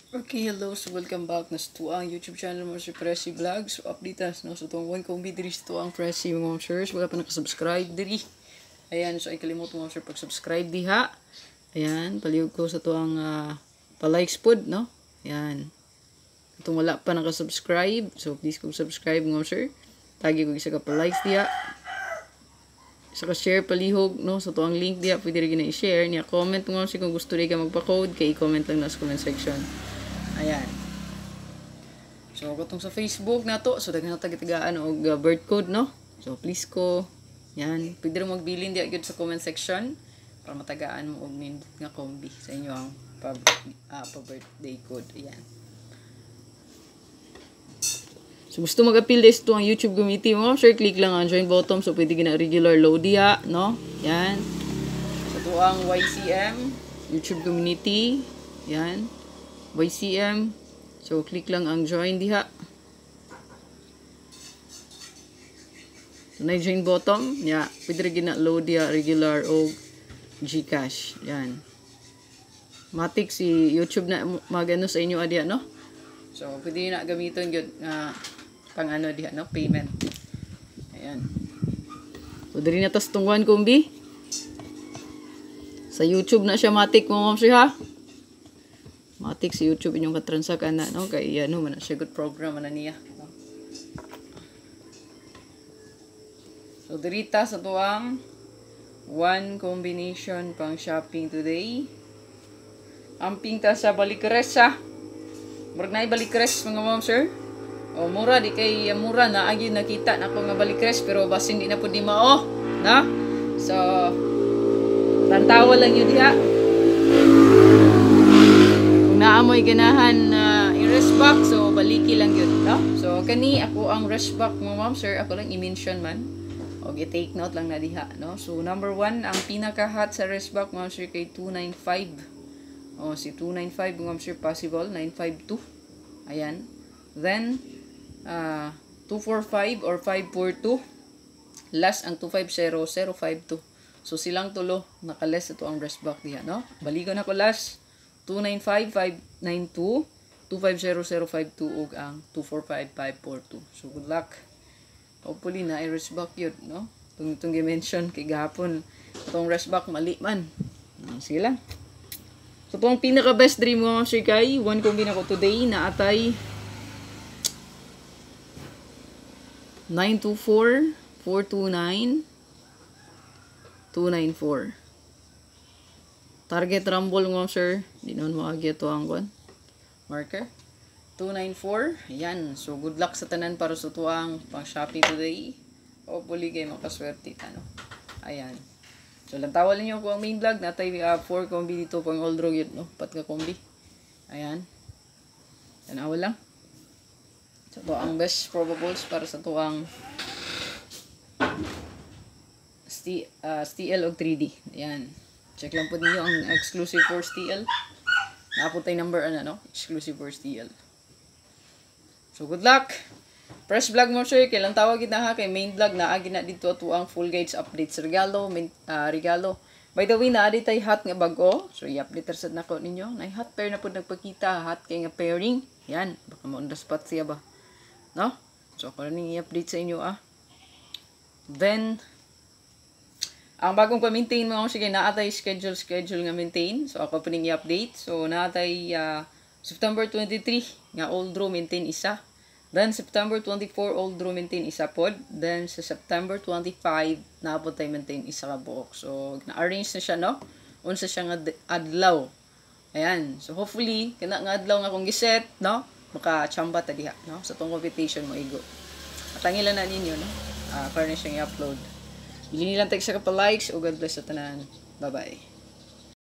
Okay, hello, so welcome back na sa tuang YouTube channel mo si Pressy Vlog. So update us no, so tuang one kong video sa tuang Pressy mga sir, wala pa nakasubscribe diri. Ayan, so ay kalimot mo sir pag-subscribe diha. Ayan, palihog ko sa tuang pa-likes pod no. Ayan. Itong wala pa nakasubscribe, so please kung subscribe mga sir. Tagi ko isa ka pa-likes diha. Isa ka share palihog no, so tuang link diha pwede rin na i-share niya. Comment mo sir kung gusto rin ka magpa-code, kay comment lang na sa comment section. Ayan. So, katong sa Facebook na to, so daghan na taga-tagaan og birth code, no? So, please ko, yan, pwede rin magbilin di agad sa comment section para matagaan mo og nindot nga kombi sa inyo ang pa-birthday code. Ayan. So, gusto mag-appeal this to ang YouTube community mo, sure, click lang ang join button, so pwede gina regular load diha, no? Yan. So, to ang YCM, YouTube community, yan. YCM. So, click lang ang join diha. So, na-join bottom. Yeah. Pwede rin na-load diha regular o Gcash. Yan. Matik si YouTube na magano sa inyo diha, no? So, pwede na gamiton yun pang ano diha, no? Payment. Ayan. So, diri na tas tungwan kumbi. Sa YouTube na siya matik mo ma'am siya, ha? Matik si YouTube inyong katransak ana no kay ano man siya good program ana niya no? So dirita sa tuang one combination pang shopping today. Amping ta sa Balikres ha. Murag na Balikres mga ma'am sir. O mura di kay mura na agi nakita nako nga Balikres pero basin di na pud di mao na. So tantawa lang yun diha. Naamoy ganahan i-rush back, so baliki lang yun, no? So, kani ako ang rush back mo, ma'am, sir, ako lang i-mention man. O, i-take note lang na diha, no? So, number 1, ang pinaka-hot sa rush back, ma'am, sir, kay 295. O, si 295, ma'am, sir, possible, 952. Ayan. Then, 245 or 542. Last, ang 250, 052. So, silang tulo, nakaless ito ang rush back diha, no? Baligon ako last. 295-592, 250-052 ug ang 245-542. So good luck. Hopefully na i-rush back yun, no? Itong i-mention kay gahapon itong rush back mali man. Sige lang. So itong pinaka best dream mo sir kay one combine ako today na atay 924 429 294. Target rumble mo sir. Di naman maagi ito ang marker. 294. Ayan. So, good luck sa tanan para sa tuwang pang Shopee today. Hopefully kayo makaswerte. Ano? Ayan. So, lantawan niyo ko ang main vlog. Natay 4 kombi dito pang all draw yun. No? Pat ka kombi. Ayan. Tanawa lang. So, ito ang best probables para sa tuwang STL o 3D. Ayan. Check lang po ninyo ang exclusive for STL. Naapot tayo number ano, no? Exclusive for STL. So, good luck! Press vlog mo, sir. Kailang tawag na ha. Kay main vlog na agi na dito ito ang full guides updates regalo. Regalo. By the way, naadi tayo hot nga bago. So, i-update rasad na ko ninyo. Na hot pair na po nagpakita. Hot kay nga pairing. Yan. Baka mo on the spot siya ba? No? So, ako rin i-update sa inyo Then, ang bagong pa-maintain mo sige naatay schedule nga maintain. So ako pa ning i-update. So naatay September 23 nga old draw maintain isa. Then September 24 old draw maintain isa pod. Then sa September 25 naabot tay maintain isa ka buok. So na-arrange na siya no. Unsa siya nga adlaw. Ayan. So hopefully kana nga adlaw nga kung giset no, maka-chamba ta diha no sa tong competition mo igo. At tangilan na ninyo no. Para na siyang i-upload. Hindi nilang tag sa kapal likes o God bless sa tanan. Bye-bye.